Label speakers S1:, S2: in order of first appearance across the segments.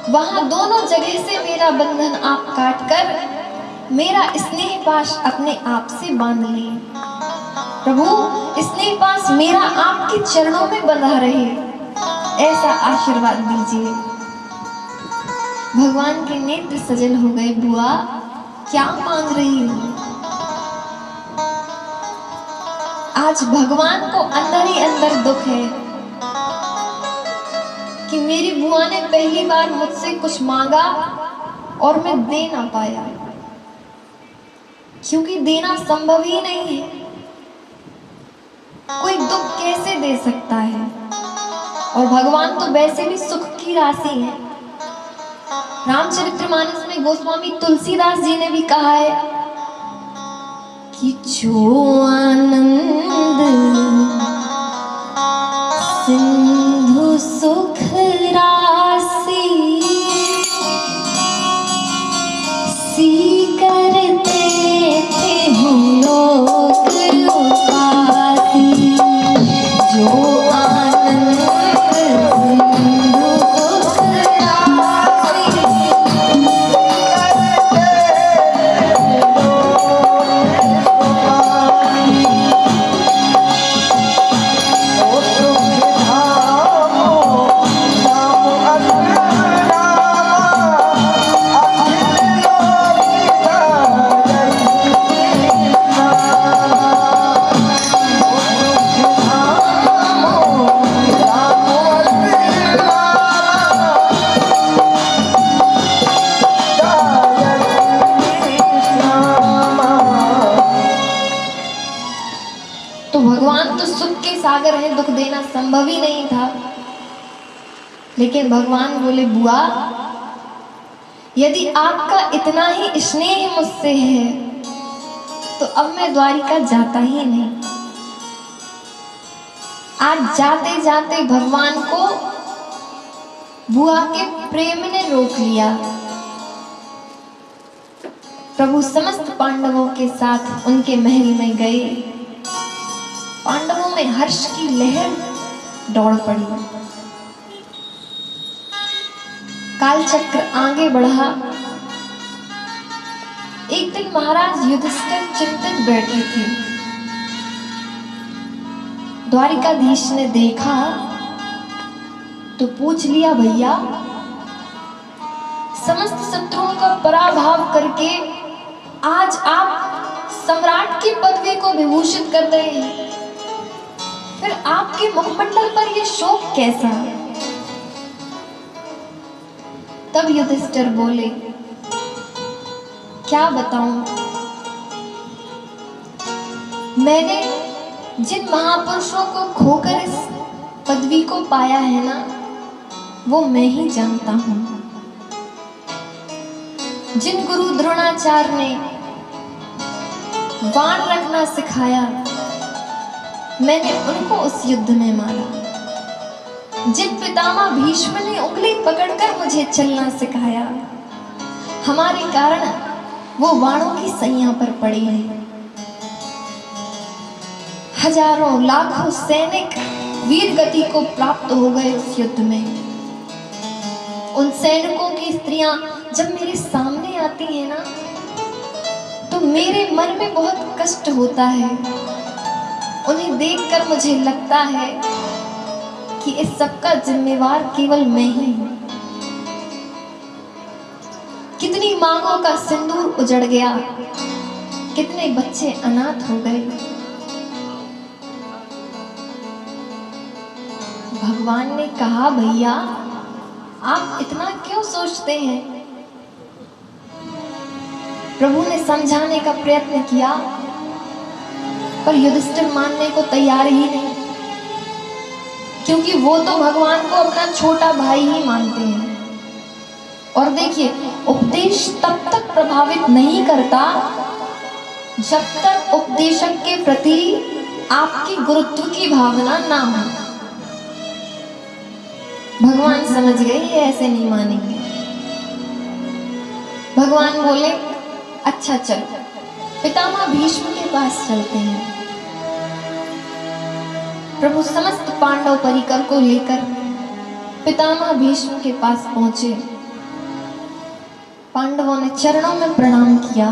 S1: वहां दोनों जगह से मेरा बंधन आप काट कर मेरा स्नेह पाश अपने आप से बांध ले। प्रभु, स्नेह पाश मेरा आपके चरणों में बंधा रहे, ऐसा आशीर्वाद दीजिए। भगवान के नेत्र सजल हो गए। बुआ, क्या मांग रही हो? आज भगवान को अंदर ही अंदर दुख है कि मेरी बुआ ने पहली बार मुझसे कुछ मांगा और मैं दे ना पाया, क्योंकि देना संभव ही नहीं है। कोई दुख कैसे दे सकता है? और भगवान तो वैसे भी सुख की राशि है। रामचरितमानस में गोस्वामी तुलसीदास जी ने भी कहा है कि जो आनंद सिंधु सुख राशि सी करते थे हम लोग उपासी। जो आनंद सिंधु सुख राशि सागर है, दुख देना संभव ही नहीं था। लेकिन भगवान बोले, बुआ, यदि आपका इतना ही स्नेह मुझसे है तो अब मैं द्वारिका जाता ही नहीं। आज जाते जाते भगवान को बुआ के प्रेम ने रोक लिया। प्रभु समस्त पांडवों के साथ उनके महल में गए। पांडवों में हर्ष की लहर दौड़ पड़ी। कालचक्र आगे बढ़ा। एक दिन महाराज युधिष्ठिर चिंतित बैठे थे। द्वारिकाधीश ने देखा तो पूछ लिया, भैया, समस्त शत्रुओं का पराभव करके आज आप सम्राट की पदवी को विभूषित कर रहे हैं, फिर आपके मुखमंडल पर यह शोक कैसा? तब युधिष्ठिर बोले, क्या बताऊं, मैंने जिन महापुरुषों को खोकर इस पदवी को पाया है ना, वो मैं ही जानता हूं। जिन गुरु द्रोणाचार्य ने बाण रखना सिखाया, मैंने उनको उस युद्ध में मारा। जिन पितामह भीष्म ने उंगली पकड़कर मुझे चलना सिखाया, हमारे कारण वो बाणों की सैया पर पड़े हैं। हजारों लाखों सैनिक वीर गति को प्राप्त हो गए उस युद्ध में। उन सैनिकों की स्त्रियां जब मेरे सामने आती हैं ना, तो मेरे मन में बहुत कष्ट होता है। उन्हें देखकर मुझे लगता है कि इस सब का जिम्मेवार केवल मैं ही हूं। कितनी मांगों का सिंदूर उजड़ गया, कितने बच्चे अनाथ हो गए। भगवान ने कहा, भैया, आप इतना क्यों सोचते हैं? प्रभु ने समझाने का प्रयत्न किया, पर युधिष्ठिर मानने को तैयार ही नहीं, क्योंकि वो तो भगवान को अपना छोटा भाई ही मानते हैं। और देखिए, उपदेश तब तक प्रभावित नहीं करता जब तक उपदेशक के प्रति आपकी गुरुत्व की भावना ना हो। भगवान समझ गए ये ऐसे नहीं मानेंगे। भगवान बोले, अच्छा चलो, पितामह भीष्म के पास चलते हैं। प्रभु समस्त पांडव परिकर को लेकर पितामह भीष्म के पास पहुंचे पांडवों ने चरणों में प्रणाम किया।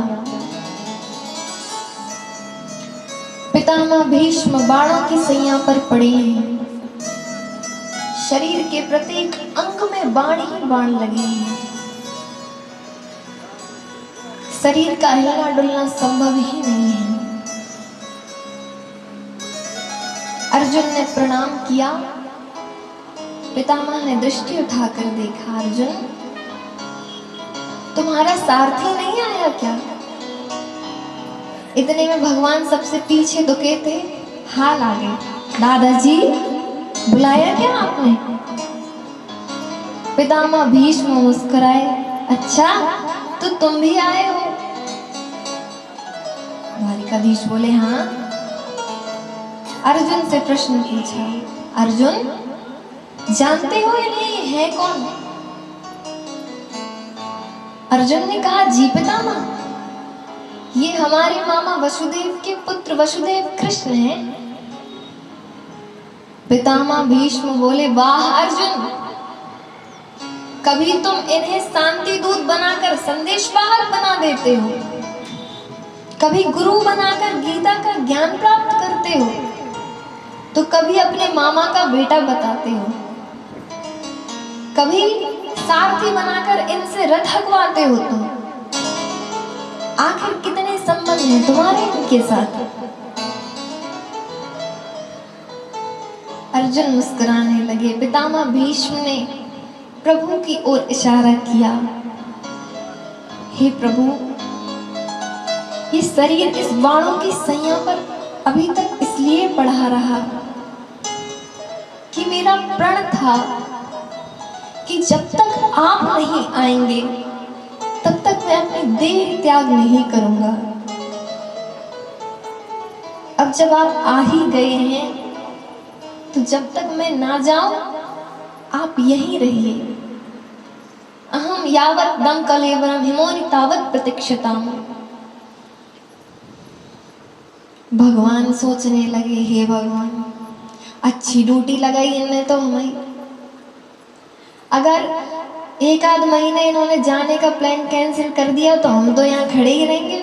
S1: पितामह भीष्म बाणों की सैया पर पड़े हैं। शरीर के प्रत्येक अंग में बाण ही बाण लगे हैं। शरीर का हिलना डुलना संभव ही नहीं है। अर्जुन ने प्रणाम किया। पितामह ने दृष्टि उठाकर देखा, अर्जुन तुम्हारा सारथी नहीं आया क्या? इतने में भगवान सबसे पीछे दुके थे, हाल आ गए। दादाजी बुलाया क्या आपने? पितामह भीष्म मुस्कुराए, अच्छा तो तुम भी आए हो? द्वारिकाधीश बोले हाँ। अर्जुन से प्रश्न पूछा, अर्जुन जानते हो या नहीं है कौन? अर्जुन ने कहा जी पितामह, ये हमारे मामा वसुदेव के पुत्र वसुदेव कृष्ण हैं। पितामह भीष्म बोले वाह अर्जुन, कभी तुम इन्हें शांति दूत बनाकर संदेशवाहक बना देते हो, कभी गुरु बनाकर गीता का ज्ञान प्राप्त करते हो, तो कभी अपने मामा का बेटा बताते हो, कभी सारथी बनाकर इनसे रथ हकवाते हो। तुम आखिर कितने संबंध हैं तुम्हारे इनके साथ? अर्जुन मुस्कुराने लगे। पितामह भीष्म ने प्रभु की ओर इशारा किया, हे प्रभु, ये शरीर इस बाणों की सैया पर अभी तक इसलिए पड़ा रहा कि मेरा प्रण था कि जब तक आप नहीं आएंगे तब तक मैं अपनी देह त्याग नहीं करूंगा। अब जब आप आ ही गए हैं तो जब तक मैं ना जाऊं आप यहीं रहिए। अहम यावत दम कलेवरम हिमोनि तावत प्रतीक्षताम। भगवान सोचने लगे, हे भगवान अच्छी ड्यूटी लगाई इनने तो हमें। अगर एक आध महीने इन्होंने जाने का प्लान कैंसिल कर दिया तो हम तो यहाँ खड़े ही रहेंगे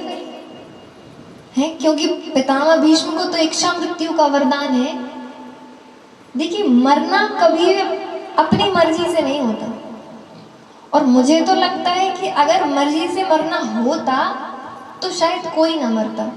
S1: हैं, क्योंकि पितामह भीष्म को तो इच्छा मृत्यु का वरदान है। देखिए मरना कभी अपनी मर्जी से नहीं होता, और मुझे तो लगता है कि अगर मर्जी से मरना होता तो शायद कोई ना मरता।